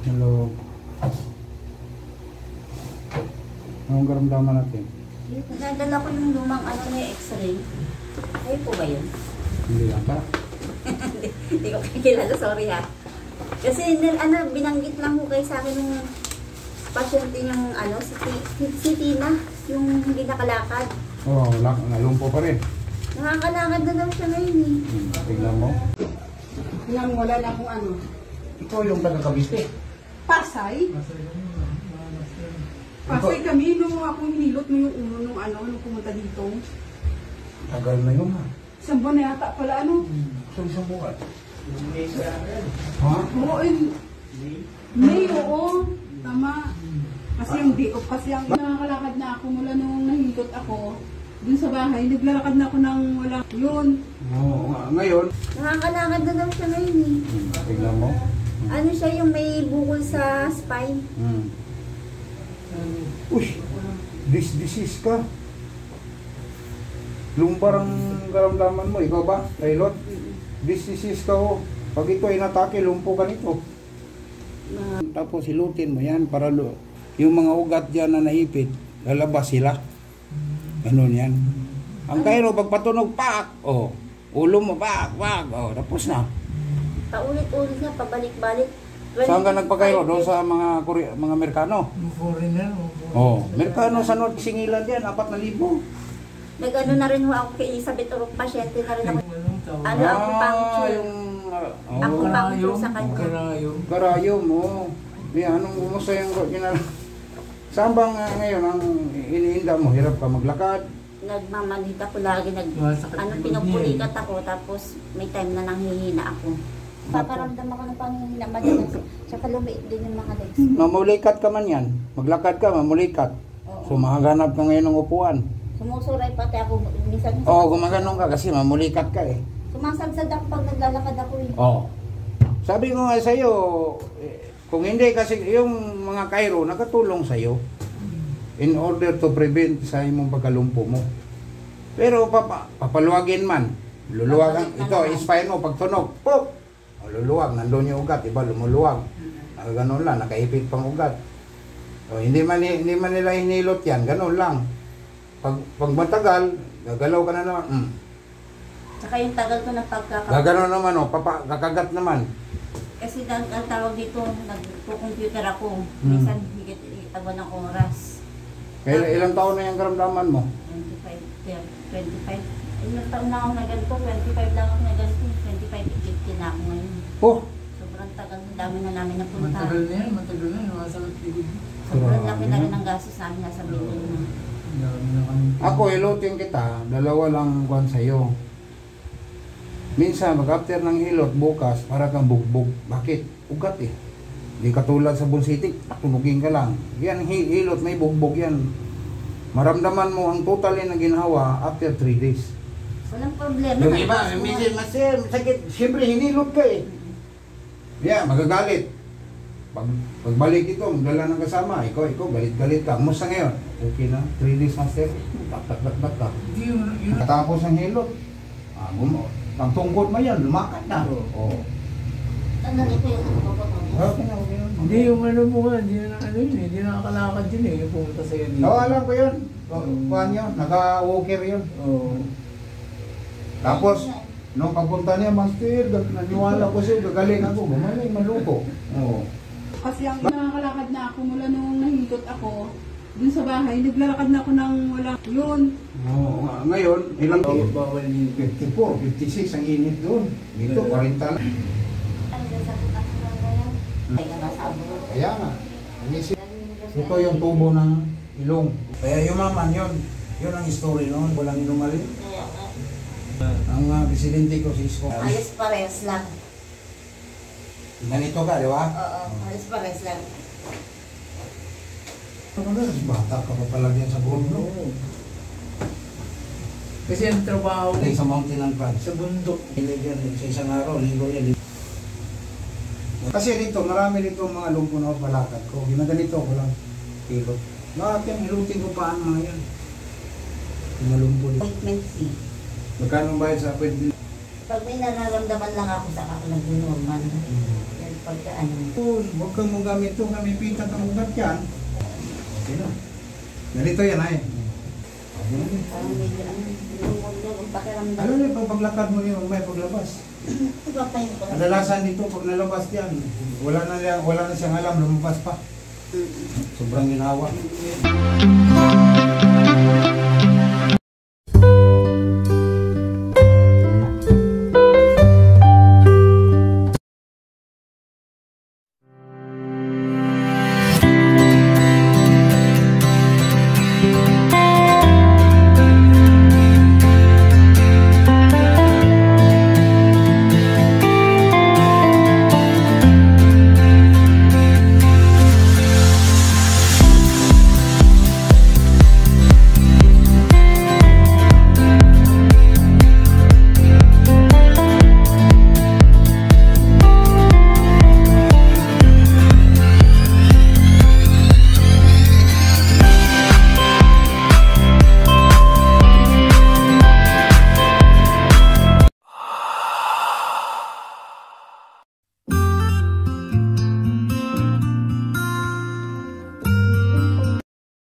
Hello. Anong karamdaman natin? Nadala ko yung lumang ano na x-ray. Kayo po ba yun? Hindi ata. Hindi ko kakilala, sorry ha. Kasi binanggit lang ko kayo sa akin ng pasyente yung si Tina, yung hindi nakalakad. Oo, nalumpo pa rin. Nakakalakad na daw siya ngayon eh. Tingnan mo. Nang wala na akong ano. Ikaw yung taga-Cavite. Pasay? Pasay kami nung ako hinilot mo yung uno nung pumunta dito. Tagal na yun ha. Isang buwan na yata pala ano. So isang buwan. Ha? Oo, May, oo. Tama. Kasi yung day off kasi ang nakakalakad na ako mula nung nahilot ako. Dun sa bahay, naglalakad na ako ng wala. Yun. Oo, ngayon. Nakakalakad na daw siya ngayon eh. Tingnan mo. Ano siya yung may bukol sa spine. Uy, disease ka. Lumbar ang karamdaman mo. Ikaw ba, Taylor? Disease ka ho. Pag ito ay natake, lumpo ka nito. Tapos silutin mo yan para yung mga ugat dyan na naipit, lalabas sila. Ganun yan. Ang kairo, pag patunog, pak! O, ulo mo, pak! O, tapos na. Paulit-ulit nga, pabalik-balik. Saan ka nagpakairo? Doon sa mga Amerikano? Foreigner. Oh, Amerikano sa North Singilan yan, 4,000. Nag-ano na rin ho ako kay Elizabeth Urong, pasyente na rin ako. Acupuncture. Acupuncture sa kanya. Karayom, oh. Anong umusta yung saan bang ngayon ang iniinda mo? Hirap ka maglakad? Nagmamanita ko lagi, pinupulikat ako, tapos may time na nanghihina ako. Paparamdam ako ng panghihina, madalas. Tsaka lumiit din yung mga legs. Mamulikat ka man yan. Maglakad ka, mamulikat. So makaganap ka ngayon ng upuan. Sumusuray pati ako, minsan. Oo, gumaganon ka kasi mamulikat ka eh. Sumasadsad ako pag naglalakad ako eh. Oo. Sabi ko nga sa'yo, kung hindi kasi yung mga kairo nakatulong sa'yo in order to prevent sa imong pagkalumpo mo. Pero papaluwagin man, luluwagan, ito, spine mo, pag tunog, pop! O, luluwag, nandun yung ugat, iba lumuluwag. Ganun lang, nakaipit pang ugat. O, hindi man nila hinilot yan, ganun lang. Pag matagal, gagalaw ka na naman. Tsaka yung tagal ko na pagkakaroon. Gagano naman, kakagat naman. Kasi ang tawag dito, nagpo-computer ako. Minsan higit itago ng oras. Ilang taon na yung karamdaman mo? 25. Ilang taon na ako na ganito, 25 lang ako na ganito. 25 na ako ngayon. Oh! Sobrang tagal, dami na namin napunta. Matagal na yan, Masakit ligod. Sobrang laki na rin ang gastos namin, nasa bilhin na. Ako, ilutin kita, dalawa lang kuwan sa'yo. Minsan, mag-after ng hilot, bukas, para kang bugbog. Bakit? Ugat eh. Hindi katulad sa bulsitik, tunugin ka lang. Yan, hilot, may bugbog yan. Maramdaman mo ang total na ginawa after 3 days. Walang problema. Yung iba, minsan, masakit. Siyempre, hinilot ka eh. Yeah, magagalit. Pagbalik ito, magdala ng kasama. Ikaw, galit-galit ka. Kumusta ngayon? Okay na, 3 days, master. Tak ka. Katapos ang hilot. Pag tungkod mo yan, lumakad na. Oo. Ano ito yung Okay na. Hindi yung ano mo nga, hindi nakakalakad yun eh, yung pumunta sa'yo dito. Oo, alam ko yun. Kuhan yun, naka-walker yun. Oo. Tapos, nung pagpunta niya, master, naniwala ko siya, gagaling ako. Gumaling, maluko. Oo. Kasi ang nakakalakad na ako mula nung nahilot ako. Dun sa bahay, naglalakad na ako ng wala. Yun. Oo, ngayon, ilang Bawal din. 54, 56 ang init doon. Dito, 40 na. Kaya nga. Ito yung tubo ng ilong. Kaya yumaman yun. Yun ang story noon. Walang inumalin. Ang presidente ko si Isko. Alis pares lang. Ganito ka, di ba? Oo, alis pares lang. Bata ka pa pala din sa bundok. Kasi ang trabaho ko Sa mountain and plants. sa bundok. Sa isang araw, linggo yan. Kasi dito, marami dito mga lumpo na palakad ko. Ginaganito ko lang. Hilot. Bakit yan? Hilutin ko pa ang mga yan. Mga lumpo dito. Appointment fee. Magkano bayad sa appointment? Pag may nararamdaman lang ako sa nag-normal. Yan, pagka ano. Huwag kang mong gamit ito, gamitan kang ugat yan. Sino? Ganito yan ay. Parang medyo ano, lumog-log ang pakiramdam. Ano na pag paglakad mo yun, may paglabas. Iba pa yung pag- Kadalasan dito, pag nalabas yan, wala na siyang alam, lumabas pa. Sobrang ginawa.